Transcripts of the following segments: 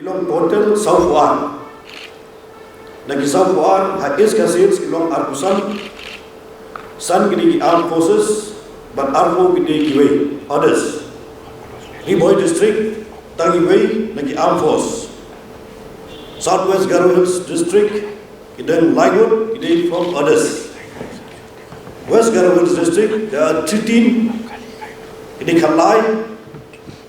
kilong total Southward. Nagi Southward hadis kasih kilong arkusan san gini armed forces but armo gini giwe others. Riboy district tangi way nagi armed force. Southwest Garo Hills district then Lightwood gini from others. West Garo Hills district there are 13 gini Khalai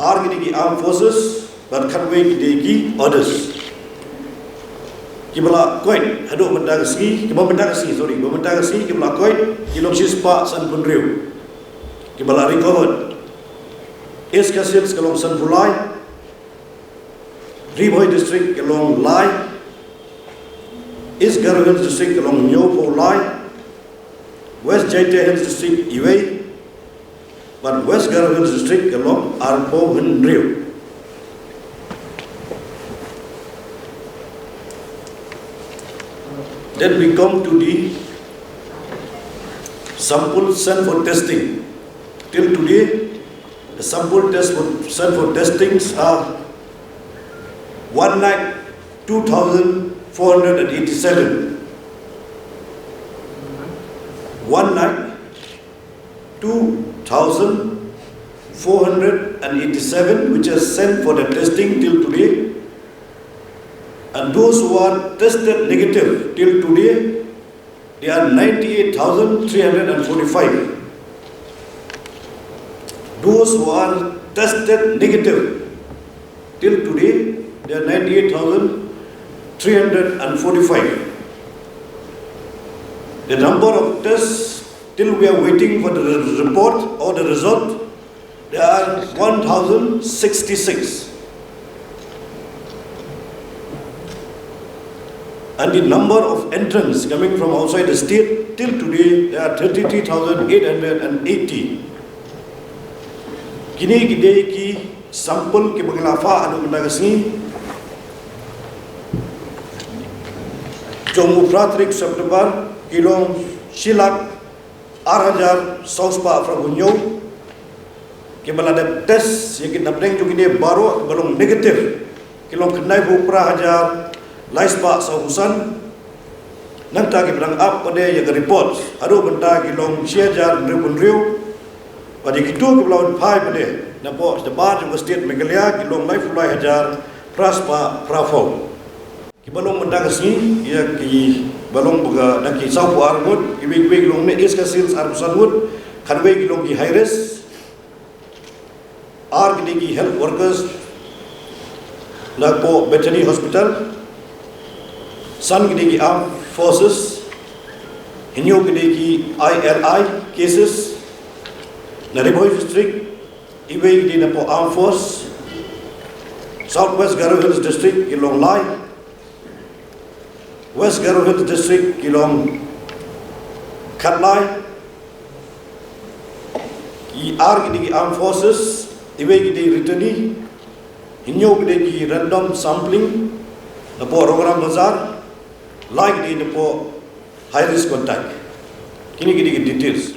are gini armed forces but Khanway gini others. Kibala koin haduk mendagasi kibala koin kilong sispa san punriu kibala recovered is kasils kalong san fulai Riboy district kalong lai is Garo Hills district kalong nyopo lai West Jaita Hills district iway but West Garo Hills district kalong arpo henriu. Then we come to the sample sent for testing. Till today, the sample sent for testings are 1,02,487. 1,02,487 which are sent for the testing till today. And those who are tested negative till today, they are 98,345. Those who are tested negative till today, they are 98,345. The number of tests till we are waiting for the report or the result, there are 1,066. And the number of entrants coming from outside the state till today, there are 33,880. Kini gede ki sampel ke banglafa anu mendagasni Jomu Pratrik September kilong silak 6,000 sauspa frabunyo ke balada tes yang kita pernah juga dia baru belum negatif kilong kenai bupra hajar laispa sahusan nanta ke bilang up pada yang report aduh benda kilong siajar ribu pada gitu ke bilang pai pada nampak sebar juga state Meghalaya kilong life fulai hajar praspa prafau ki balong benda kesini ya ki balong buka nak ki sapu armut ki big kilong ne is kasils arbusan wood kanwe kilong ki high risk ar ki health workers lapo Bethany Hospital San Gidegi Armed Forces, Hinyo Gidegi ILI cases, Nariboy District, Iway Gidegi Napo Armed Force, Southwest Garo Hills District, Kilong Lai, West Garo Hills District, Kilong Katlai, R Gidegi Armed Forces, Iway Gidegi Ritani, Hinyo Gidegi Random Sampling, Napo Rogram Bazar, like the high risk contact. Can you get details?